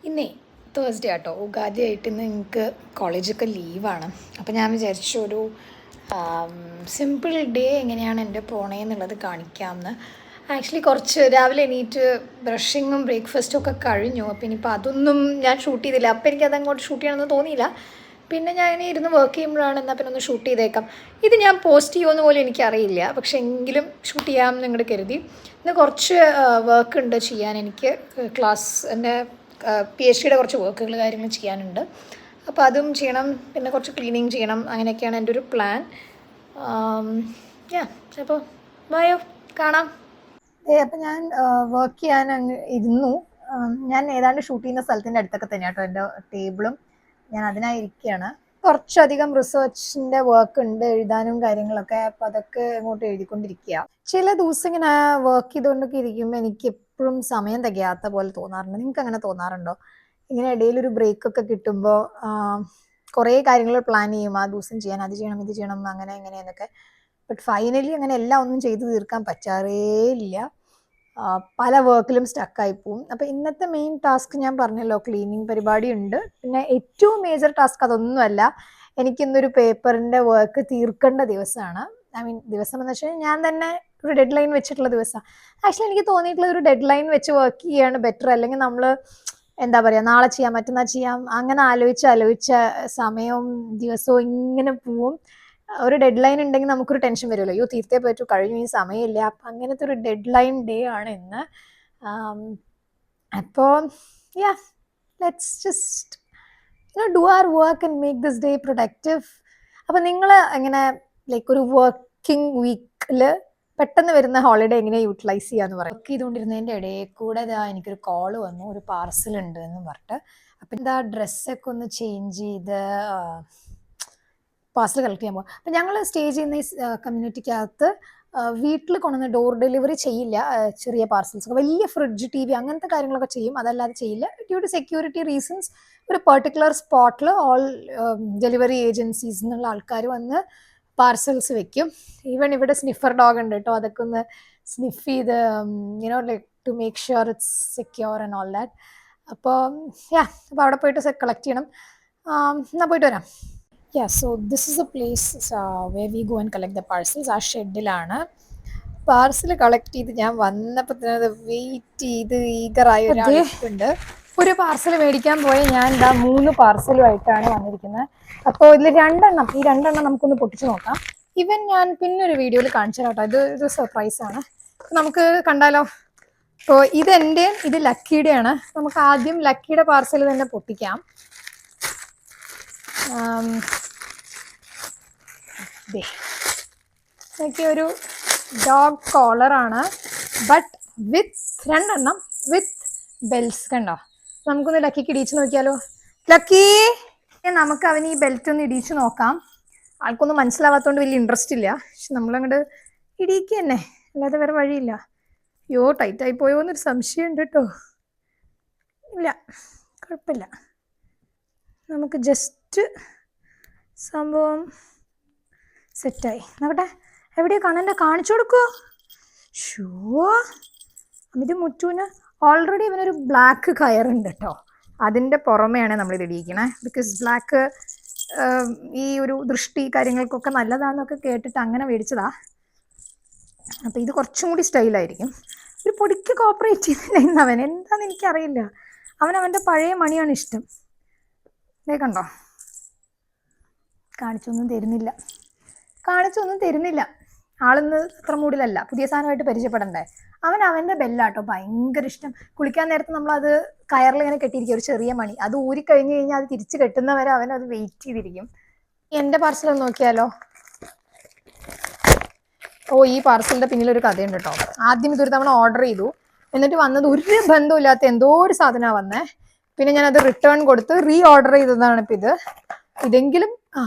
ഇന്നേ തേഴ്സ്ഡേ ആട്ടോ, ഉഗാദി ആയിട്ട് ഇന്ന് എനിക്ക് കോളേജൊക്കെ ലീവാണ്. അപ്പോൾ ഞാൻ വിചാരിച്ചു ഒരു സിമ്പിൾ ഡേ എങ്ങനെയാണ് എൻ്റെ പോണേന്നുള്ളത് കാണിക്കാമെന്ന്. ആക്ച്വലി കുറച്ച് രാവിലെ എണീറ്റ് ബ്രഷിങ്ങും ബ്രേക്ക്ഫാസ്റ്റും ഒക്കെ കഴിഞ്ഞു. അപ്പോൾ ഇനിയിപ്പോൾ അതൊന്നും ഞാൻ ഷൂട്ട് ചെയ്തില്ല. അപ്പോൾ എനിക്കത് അങ്ങോട്ട് ഷൂട്ട് ചെയ്യണമെന്ന് തോന്നിയില്ല. പിന്നെ ഞാൻ ഇങ്ങനെ ഇരുന്ന് വർക്ക് ചെയ്യുമ്പോഴാണ് എന്നാൽ പിന്നെ ഒന്ന് ഷൂട്ട് ചെയ്തേക്കാം. ഇത് ഞാൻ പോസ്റ്റ് ചെയ്യുമെന്ന് പോലും എനിക്കറിയില്ല, പക്ഷേ എങ്കിലും ഷൂട്ട് ചെയ്യാമെന്ന് ഇങ്ങോട്ട് കരുതി. ഇന്ന് കുറച്ച് വർക്ക് ഉണ്ട് ചെയ്യാൻ എനിക്ക്. ക്ലാസ് എൻ്റെ PhDയുടെ കുറച്ച് വർക്കുകൾ കാര്യങ്ങൾ ചെയ്യാനുണ്ട്. അപ്പോൾ അതും ചെയ്യണം, പിന്നെ കുറച്ച് ക്ലീനിങ് ചെയ്യണം. അങ്ങനെയൊക്കെയാണ് എൻ്റെ ഒരു പ്ലാൻ. അപ്പോൾ ബയോ കാണാം. അപ്പോൾ ഞാൻ വർക്ക് ചെയ്യാൻ അങ്ങ് ഇരുന്നു. ഞാൻ ഏതാണ്ട് ഷൂട്ട് ചെയ്യുന്ന സ്ഥലത്തിൻ്റെ അടുത്തൊക്കെ തന്നെയാണ് കേട്ടോ എൻ്റെ ടേബിളും. ഞാൻ അതിനായി ഇരിക്കുകയാണ്. കുറച്ചധികം റിസർച്ചിൻ്റെ വർക്ക് ഉണ്ട്, എഴുതാനും കാര്യങ്ങളൊക്കെ. അപ്പോൾ അതൊക്കെ അങ്ങോട്ട് എഴുതിക്കൊണ്ടിരിക്കുക. ചില ദിവസം ഇങ്ങനെ വർക്ക് ചെയ്തുകൊണ്ടൊക്കെ ഇരിക്കുമ്പോൾ എനിക്ക് എപ്പോഴും സമയം തികയാത്ത പോലെ തോന്നാറുണ്ട്. നിങ്ങൾക്ക് അങ്ങനെ തോന്നാറുണ്ടോ? ഇങ്ങനെ ഇടയിലൊരു ബ്രേക്കൊക്കെ കിട്ടുമ്പോൾ കുറേ കാര്യങ്ങൾ പ്ലാൻ ചെയ്യും, ആ ദിവസം ചെയ്യാൻ, അത് ചെയ്യണം, ഇത് ചെയ്യണം, അങ്ങനെ എങ്ങനെയെന്നൊക്കെ. ബട്ട് ഫൈനലി അങ്ങനെ എല്ലാം ഒന്നും ചെയ്തു തീർക്കാൻ പറ്റാറേ ഇല്ല. പല വർക്കിലും സ്റ്റക്കായി പോവും. അപ്പോൾ ഇന്നത്തെ മെയിൻ ടാസ്ക് ഞാൻ പറഞ്ഞല്ലോ, ക്ലീനിങ് പരിപാടി ഉണ്ട്. പിന്നെ ഏറ്റവും മേജർ ടാസ്ക് അതൊന്നുമല്ല, എനിക്കിന്നൊരു പേപ്പറിൻ്റെ വർക്ക് തീർക്കേണ്ട ദിവസമാണ്. ദിവസം എന്ന് വെച്ചാൽ ഞാൻ തന്നെ ഒരു ഡെഡ് ലൈൻ വെച്ചിട്ടുള്ള ദിവസമാണ്. ആക്ച്വലി എനിക്ക് തോന്നിയിട്ടുള്ള ഒരു ഡെഡ് ലൈൻ വെച്ച് വർക്ക് ചെയ്യാണ് ബെറ്റർ. അല്ലെങ്കിൽ നമ്മൾ എന്താ പറയുക, നാളെ ചെയ്യാം, മറ്റന്നാൾ ചെയ്യാം, അങ്ങനെ ആലോചിച്ച സമയവും ദിവസവും ഇങ്ങനെ പോവും. ഒരു ഡെഡ് ലൈൻ ഉണ്ടെങ്കിൽ നമുക്കൊരു ടെൻഷൻ വരുമല്ലോ, അയ്യോ തീർത്തേ പറ്റൂ, കഴിഞ്ഞു, ഈ സമയമില്ല. അപ്പം അങ്ങനത്തെ ഒരു ഡെഡ് ലൈൻ ഡേ ആണ് ഇന്ന്. അപ്പോൾ let's just do our work and make this day productive. അപ്പം നിങ്ങൾ എങ്ങനെ ഒരു വർക്കിംഗ് വീക്കിൽ പെട്ടെന്ന് വരുന്ന ഹോളിഡേ എങ്ങനെ യൂട്ടിലൈസ് ചെയ്യാന്ന് പറയാം. വർക്ക് ചെയ്തുകൊണ്ടിരുന്നതിൻ്റെ ഇടയിൽ കൂടെ എനിക്കൊരു കോള് വന്നു, ഒരു പാർസൽ ഉണ്ട് എന്ന് പറഞ്ഞിട്ട്. അപ്പം എന്താ ഡ്രസ്സൊക്കെ ഒന്ന് ചേഞ്ച് ചെയ്ത് പാർസൽ കളക്ട് ചെയ്യാൻ പോകും. അപ്പം ഞങ്ങൾ സ്റ്റേ ചെയ്യുന്ന ഈ കമ്മ്യൂണിറ്റിക്കകത്ത് വീട്ടിൽ കൊണ്ടുവന്ന് ഡോർ ഡെലിവറി ചെയ്യില്ല. ചെറിയ പാർസൽസ് ഒക്കെ, വലിയ ഫ്രിഡ്ജ്, TV അങ്ങനത്തെ കാര്യങ്ങളൊക്കെ ചെയ്യും, അതല്ലാതെ ചെയ്യില്ല. ഡ്യൂ ടു സെക്യൂരിറ്റി റീസൺസ് ഒരു പെർട്ടിക്കുലർ സ്പോട്ടിൽ ഓൾ ഡെലിവറി ഏജൻസീസ് എന്നുള്ള ആൾക്കാർ വന്ന് പാർസൽസ് വെക്കും. ഈവൻ ഇവിടെ സ്നിഫർ ഡോഗ് ഉണ്ട് കേട്ടോ, അതൊക്കെ ഒന്ന് സ്നിഫ് ചെയ്ത് like to make sure it's secure and all that. അപ്പോൾ അപ്പോൾ അവിടെ പോയിട്ട് കളക്ട് ചെയ്യണം. എന്നാൽ പോയിട്ട് വരാം. So this is a place where we go and collect the parcels. ആ ഷെഡിലാണ് പാർസൽ കളക്ട് ചെയ്ത് ഞാൻ വന്നപ്പോൾ തന്നെ അത് വെയിറ്റ് ചെയ്ത് ഈഗറായ ഒരാളുണ്ട്. ഒരു പാർസൽ മേടിക്കാൻ പോയ ഞാൻ 3 പാർസലുമായിട്ടാണ് വന്നിരിക്കുന്നത്. അപ്പോൾ ഇതിൽ ഈ രണ്ടെണ്ണം നമുക്കൊന്ന് പൊട്ടിച്ച് നോക്കാം. ഇവൻ ഞാൻ പിന്നൊരു വീഡിയോയിൽ കാണിച്ചു കേട്ടോ, ഇത് സർപ്രൈസാണ്, നമുക്ക് കണ്ടാലോ. അപ്പോൾ ഇതെൻ്റെയും ഇത് ലക്കിയുടെയാണ്. നമുക്ക് ആദ്യം ലക്കിയുടെ പാർസൽ തന്നെ പൊട്ടിക്കാം. ഒരു ഡോഗ് കോളറാണ്, ബട്ട് രണ്ടെണ്ണം വിത്ത് ബെൽസ്. കണ്ടോ? നമുക്കൊന്ന് ലക്കിക്ക് ഇടിച്ചു നോക്കിയാലോ. ലക്കി, നമുക്ക് അവന് ഈ ബെൽറ്റ് ഒന്ന് ഇടിച്ചു നോക്കാം. ആൾക്കൊന്നും മനസ്സിലാവാത്തോണ്ട് വലിയ ഇൻട്രസ്റ്റ് ഇല്ല, പക്ഷെ നമ്മളങ്ങോട്ട് ഇടിക്കുക തന്നെ, അല്ലാതെ വേറെ വഴിയില്ല. അയ്യോ, ടൈറ്റായി പോയോ എന്നൊരു സംശയം ഉണ്ട് കേട്ടോ. ഇല്ല, കുഴപ്പമില്ല. നമുക്ക് ജസ്റ്റ് സംഭവം സെറ്റായി. നോക്കട്ടെ, എവിടെയാ കാണാൻ്റെ, കാണിച്ചു കൊടുക്കുമോ? ഷോ, ഇത് മുറ്റൂന് ഓൾറെഡി ഇവനൊരു ബ്ലാക്ക് കയറുണ്ട് കേട്ടോ, അതിൻ്റെ പുറമെയാണ് നമ്മളിത് ഇടിയിക്കണേ. ബിക്കോസ് ബ്ലാക്ക് ഈ ഒരു ദൃഷ്ടി കാര്യങ്ങൾക്കൊക്കെ നല്ലതാണെന്നൊക്കെ കേട്ടിട്ട് അങ്ങനെ മേടിച്ചതാ. അപ്പോൾ ഇത് കുറച്ചും കൂടി സ്റ്റൈലായിരിക്കും. ഒരു പൊടിക്ക് കോപ്പറേറ്റ് ചെയ്യുന്നില്ല ഇന്ന് അവൻ, എന്താണെന്ന് എനിക്കറിയില്ല. അവൻ്റെ പഴയ മണിയാണ് ഇഷ്ടം. ഇതേ കണ്ടോ, കാണിച്ചൊന്നും തരുന്നില്ല. ആളിന്ന് അത്ര മൂഡിലല്ല, പുതിയ സാധനമായിട്ട് പരിചയപ്പെടണ്ടേ. അവൻ്റെ ബെല്ലാട്ടോ ഭയങ്കര ഇഷ്ടം. കുളിക്കാൻ നേരത്ത് നമ്മളത് കയറിലിങ്ങനെ കെട്ടിയിരിക്കും, ഒരു ചെറിയ മണി. അത് ഊരിക്കഴിഞ്ഞ് കഴിഞ്ഞാൽ അത് തിരിച്ച് കെട്ടുന്നവരെ അവനത് വെയിറ്റ് ചെയ്തിരിക്കും. എൻ്റെ പാർസലൊന്ന് നോക്കിയാലോ. ഈ പാർസലിൻ്റെ പിന്നിലൊരു കഥയുണ്ട് കേട്ടോ. ആദ്യം ഇതൊരു തവണ ഓർഡർ ചെയ്തു, എന്നിട്ട് വന്നത് ഒരു ബന്ധമില്ലാത്ത എന്തോ ഒരു സാധനമാണ് വന്നേ. പിന്നെ ഞാനത് റിട്ടേൺ കൊടുത്ത് ഓർഡർ ചെയ്തതാണ് ഇപ്പം ഇതെങ്കിലും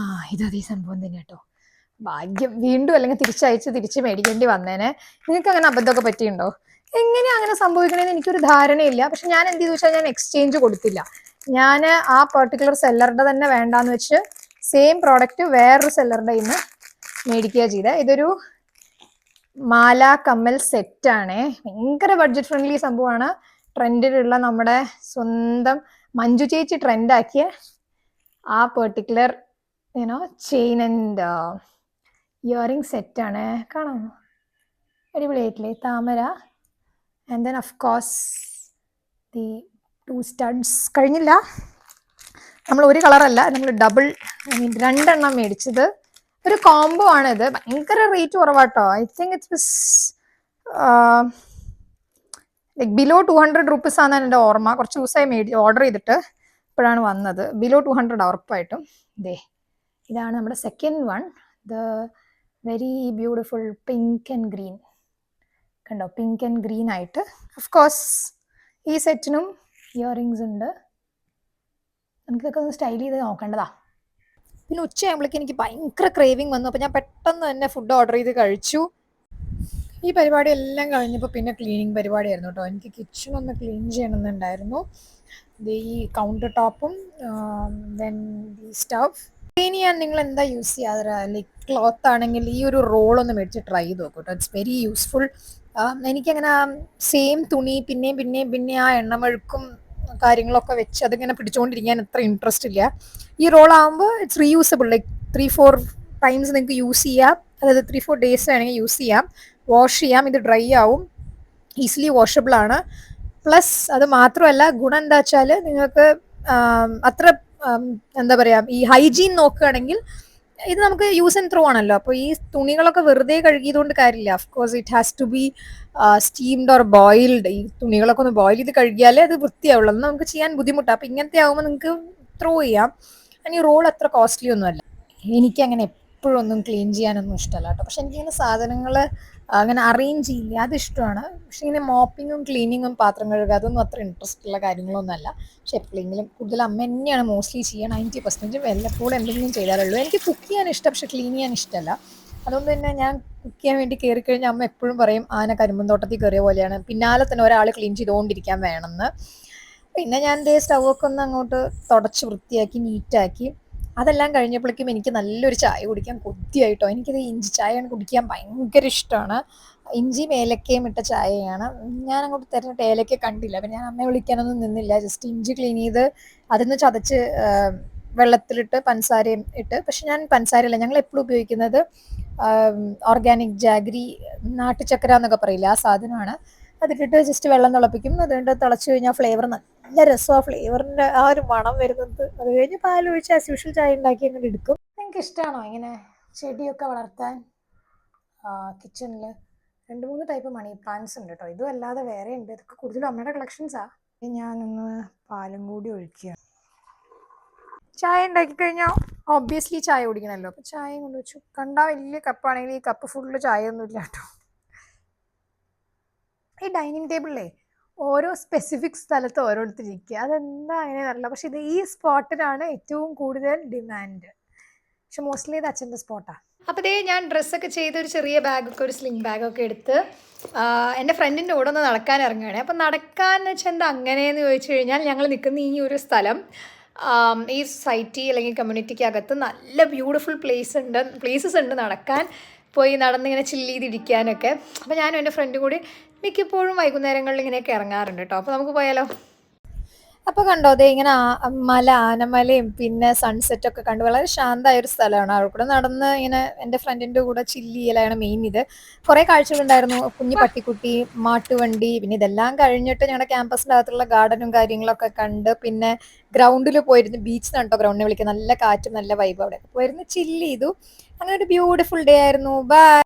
ഇതേ സംഭവം തന്നെ കേട്ടോ. ഭാഗ്യം, വീണ്ടും അല്ലെങ്കിൽ തിരിച്ച് മേടിക്കേണ്ടി വന്നേനെ. നിങ്ങൾക്ക് അങ്ങനെ അബദ്ധമൊക്കെ പറ്റിയിട്ടുണ്ടോ? എങ്ങനെയാണ് അങ്ങനെ സംഭവിക്കണമെന്ന് എനിക്കൊരു ധാരണയില്ല. പക്ഷെ ഞാൻ എന്ത് ചെയ്തു വെച്ചാൽ ഞാൻ എക്സ്ചേഞ്ച് കൊടുത്തില്ല. ഞാൻ ആ പെർട്ടിക്കുലർ സെല്ലറുടെ തന്നെ വേണ്ടാന്ന് വെച്ച് സെയിം പ്രോഡക്റ്റ് വേറൊരു സെല്ലറുടെ ഇന്ന് മേടിക്കുക ചെയ്തത്. ഇതൊരു മാല കമ്മൽ സെറ്റാണേ, ഭയങ്കര ബഡ്ജറ്റ് ഫ്രണ്ട്ലി സംഭവമാണ്. ട്രെൻഡിലുള്ള നമ്മുടെ സ്വന്തം മഞ്ജു ചേച്ചി ട്രെൻഡാക്കിയ ആ പെർട്ടിക്കുലർ ചെയിൻ ആൻഡ് ഇയറിംഗ് സെറ്റാണ്. കാണാമോ? അടിപൊളിയായിട്ടില്ലേ? താമര. And then of course the 2 studs. കഴിഞ്ഞില്ല, നമ്മൾ ഒരു കളറല്ല, നമ്മൾ ഡബിൾ, രണ്ടെണ്ണം മേടിച്ചത്. ഒരു കോംബോ ആണിത്. ഭയങ്കര റേറ്റ് കുറവാട്ടോ. I think it's like below 200 rupees ആണെന്ന് എൻ്റെ ഓർമ്മ. കുറച്ച് ദിവസമായി ഓർഡർ ചെയ്തിട്ട് ഇപ്പോഴാണ് വന്നത്. ബിലോ 200 ഉറപ്പായിട്ടും. ഇതാണ് നമ്മുടെ second one, the very beautiful pink and green. കണ്ടോ? പിങ്ക് ആൻഡ് ഗ്രീൻ ആയിട്ട്. ഓഫ് കോഴ്സ് ഈ സെറ്റിനും ഇയറിങ്സ് ഉണ്ട്. നമുക്കിതൊക്കെ ഒന്ന് സ്റ്റൈൽ ചെയ്ത് നോക്കേണ്ടതാ. പിന്നെ ഉച്ചയാകുമ്പോഴേക്കും എനിക്ക് ഭയങ്കര ക്രേവിങ് വന്നു. അപ്പോൾ ഞാൻ പെട്ടെന്ന് തന്നെ ഫുഡ് ഓർഡർ ചെയ്ത് കഴിച്ചു. ഈ പരിപാടി എല്ലാം കഴിഞ്ഞപ്പോൾ പിന്നെ ക്ലീനിങ് പരിപാടിയായിരുന്നു കേട്ടോ. എനിക്ക് കിച്ചൺ ഒന്ന് ക്ലീൻ ചെയ്യണമെന്നുണ്ടായിരുന്നു. ഈ കൗണ്ടർ ടോപ്പും ദെൻ ഈ സ്റ്റവ് ക്ലീൻ ചെയ്യാൻ നിങ്ങൾ എന്താ യൂസ് ചെയ്യാറ്? ലൈക്ക് ക്ലോത്ത് ആണെങ്കിൽ ഈ ഒരു റോളൊന്ന് മേടിച്ച് ട്രൈ ചെയ്ത് നോക്കൂ കേട്ടോ. It's very useful. എനിക്കങ്ങനെ സെയിം തുണി പിന്നെ ആ എണ്ണമെഴുക്കും കാര്യങ്ങളൊക്കെ വെച്ച് അതിങ്ങനെ പിടിച്ചുകൊണ്ടിരിക്കാൻ അത്ര ഇൻട്രസ്റ്റ് ഇല്ല. ഈ റോളാകുമ്പോൾ ഇറ്റ്സ് റീയൂസബിൾ. ലൈക്ക് 3-4 ടൈംസ് നിങ്ങൾക്ക് യൂസ് ചെയ്യാം. അതായത് 3-4 ഡേയ്സ് വേണമെങ്കിൽ യൂസ് ചെയ്യാം, വാഷ് ചെയ്യാം. ഇത് ഡ്രൈ ആവും, ഈസിലി വാഷബിൾ ആണ്. പ്ലസ് അത് മാത്രമല്ല, ഗുണം എന്താ വെച്ചാൽ നിങ്ങൾക്ക് അത്ര എന്താ പറയുക, ഈ ഹൈജീൻ നോക്കുകയാണെങ്കിൽ ഇത് നമുക്ക് യൂസ് ആൻഡ് ത്രോ ആണല്ലോ. അപ്പോൾ ഈ തുണികളൊക്കെ വെറുതെ കഴുകിയതുകൊണ്ട് കാര്യമില്ല. Of course it has to be steamed or boiled. ഈ തുണികളൊക്കെ ഒന്ന് ബോയിൽ ചെയ്ത് കഴുകിയാലേ അത് വൃത്തിയാവുള്ളൂ. അന്ന് നമുക്ക് ചെയ്യാൻ ബുദ്ധിമുട്ടാണ്. അപ്പോൾ ഇങ്ങനത്തെ ആകുമ്പോൾ നിങ്ങൾക്ക് ത്രോ ചെയ്യാം. ഈ റോൾ അത്ര കോസ്റ്റ്ലി ഒന്നുമല്ല. എനിക്കങ്ങനെ എപ്പോഴും ഒന്നും ക്ലീൻ ചെയ്യാനൊന്നും ഇഷ്ടമല്ല കേട്ടോ. പക്ഷെ എനിക്കിങ്ങനെ സാധനങ്ങൾ അങ്ങനെ അറേഞ്ച് ചെയ്യില്ല, അതിഷ്ടമാണ്. പക്ഷെ ഇങ്ങനെ മോപ്പിങ്ങും ക്ലീനിങ്ങും പാത്രം കഴുകുക അതൊന്നും അത്ര ഇൻട്രസ്റ്റ് ഉള്ള കാര്യങ്ങളൊന്നുമല്ല. പക്ഷെ എപ്പോഴെങ്കിലും കൂടുതൽ അമ്മ തന്നെയാണ് മോസ്റ്റ്ലി ചെയ്യുക. 90% വല്ലപ്പോഴും എന്തെങ്കിലും ചെയ്താലുള്ളൂ. എനിക്ക് കുക്ക് ചെയ്യാൻ ഇഷ്ടം, പക്ഷെ ക്ലീൻ ചെയ്യാൻ ഇഷ്ടമല്ല. അതുകൊണ്ട് തന്നെ ഞാൻ കുക്ക് ചെയ്യാൻ വേണ്ടി കയറി കഴിഞ്ഞാൽ അമ്മ എപ്പോഴും പറയും ആന കരിമ്പൻ തോട്ടത്തിൽ കയറിയ പോലെയാണ്, പിന്നാലെ തന്നെ ഒരാൾ ക്ലീൻ ചെയ്തുകൊണ്ടിരിക്കാൻ വേണമെന്ന്. പിന്നെ ഞാൻ സ്റ്റൗവൊക്കെ ഒന്ന് അങ്ങോട്ട് തുടച്ച് വൃത്തിയാക്കി നീറ്റാക്കി. അതെല്ലാം കഴിഞ്ഞപ്പോഴേക്കും എനിക്ക് നല്ലൊരു ചായ കുടിക്കാൻ കൊതിയായിട്ടോ. എനിക്കിത് ഇഞ്ചി ചായ കുടിക്കാൻ ഭയങ്കര ഇഷ്ടമാണ്. ഇഞ്ചിയും ഏലക്കയും ഇട്ട ചായയാണ്. ഞാൻ അങ്ങോട്ട് തരുന്നിട്ട് ഏലക്ക കണ്ടില്ല. അപ്പം ഞാൻ അമ്മയെ വിളിക്കാനൊന്നും നിന്നില്ല. ജസ്റ്റ് ഇഞ്ചി ക്ലീൻ ചെയ്ത് അതിന്ന് ചതച്ച് വെള്ളത്തിലിട്ട് പഞ്ചസാരയും ഇട്ട്. പക്ഷെ ഞാൻ പഞ്ചസാരയല്ല, ഞങ്ങൾ എപ്പോഴും ഉപയോഗിക്കുന്നത് ഓർഗാനിക് ജാഗ്രി, നാട്ടുചക്കര എന്നൊക്കെ പറയില്ല, ആ സാധനമാണ്. അതിട്ടിട്ട് ജസ്റ്റ് വെള്ളം തിളപ്പിക്കും. അതുകൊണ്ട് തിളച്ച് കഴിഞ്ഞാൽ ഫ്ലേവർ നല്ല രസമാണ്. ഫ്ലേവറിൻ്റെ ആ ഒരു മണം വരുന്നത്. അത് കഴിഞ്ഞ് പാലൊഴിച്ച് ആസ് യൂഷ്വൽ ചായ ഉണ്ടാക്കി അങ്ങനെ എടുക്കും. നിങ്ങൾക്ക് ഇഷ്ടമാണോ ഇങ്ങനെ ചെടിയൊക്കെ വളർത്താൻ? കിച്ചണിൽ 2-3 ടൈപ്പ് മണി പ്ലാന്റ്സ് ഉണ്ട് കേട്ടോ. ഇതും അല്ലാതെ വേറെ ഉണ്ട്. ഇതൊക്കെ കൂടുതലും അമ്മയുടെ കളക്ഷൻസാണ്. ഞാനൊന്ന് പാലും കൂടി ഒഴിക്കുക. ചായ ഉണ്ടാക്കി കഴിഞ്ഞാൽ ഒബ്വിയസ്ലി ചായ കുടിക്കണമല്ലോ. അപ്പോൾ ചായയും കൊണ്ട് വെച്ചു. കണ്ടാൽ വലിയ കപ്പാണെങ്കിൽ ഈ കപ്പ് ഫുള്ള് ചായ ഒന്നും ഇല്ല കേട്ടോ. ഈ ഡൈനിങ് ടേബിളിലേ ഓരോ സ്പെസിഫിക് സ്ഥലത്ത് ഓരോരുത്തരിക്കുക. അതെന്താ അങ്ങനെ അറിയില്ല. പക്ഷെ ഇത് ഈ സ്പോട്ടിനാണ് ഏറ്റവും കൂടുതൽ ഡിമാൻഡ്. പക്ഷെ മോസ്റ്റ്ലി ഇത് അച്ഛൻ്റെ സ്പോട്ടാണ്. അപ്പോൾ ഞാൻ ഡ്രസ്സൊക്കെ ചെയ്ത് ഒരു ചെറിയ ബാഗൊക്കെ, ഒരു സ്ലിംഗ് ബാഗൊക്കെ എടുത്ത് എൻ്റെ ഫ്രണ്ടിൻ്റെ കൂടെ ഒന്ന് നടക്കാൻ ഇറങ്ങുകയാണ്. അപ്പം നടക്കാമെന്ന് വെച്ചാൽ എന്താ അങ്ങനെയെന്ന് ചോദിച്ചു കഴിഞ്ഞാൽ, ഞങ്ങൾ നിൽക്കുന്ന ഈ ഒരു സ്ഥലം ഈ സൊസൈറ്റി അല്ലെങ്കിൽ കമ്മ്യൂണിറ്റിക്ക് അകത്ത് നല്ല ബ്യൂട്ടിഫുൾ പ്ലേസസ് ഉണ്ട് നടക്കാൻ. പോയി നടന്നിങ്ങനെ ചില്ല് ചെയ്തിരിക്കാനൊക്കെ. അപ്പോൾ ഞാനും എൻ്റെ ഫ്രണ്ടും കൂടി മിക്കപ്പോഴും വൈകുന്നേരങ്ങളിൽ ഇങ്ങനെയൊക്കെ ഇറങ്ങാറുണ്ട് കേട്ടോ. അപ്പോൾ നമുക്ക് പോയാലോ? അപ്പോൾ കണ്ടോ, ഇങ്ങനെ ആനമലയും പിന്നെ സൺസെറ്റൊക്കെ കണ്ട് വളരെ ശാന്തമായൊരു സ്ഥലമാണ്. അവിടെ കൂടെ നടന്ന് ഇങ്ങനെ എൻ്റെ ഫ്രണ്ടിൻ്റെ കൂടെ ചില്ല് ചെയ്യലാണ് മെയിൻ. ഇത് കുറേ കാഴ്ചകളുണ്ടായിരുന്നു. കുഞ്ഞു പട്ടിക്കുട്ടി, മാട്ടുവണ്ടി, പിന്നെ ഇതെല്ലാം കഴിഞ്ഞിട്ട് ഞങ്ങളുടെ ക്യാമ്പസിൻ്റെ അകത്തുള്ള ഗാർഡനും കാര്യങ്ങളൊക്കെ കണ്ട് പിന്നെ ഗ്രൗണ്ടിൽ പോയിരുന്നു. ബീച്ചിൽ കേട്ടോ ഗ്രൗണ്ടിനെ വിളിക്കുക. നല്ല കാറ്റും നല്ല വൈബ്. അവിടെ പോയിരുന്നു, ചില്ല് ചെയ്തു. അങ്ങനെ ഒരു ബ്യൂട്ടിഫുൾ ഡേ ആയിരുന്നു. ബൈ.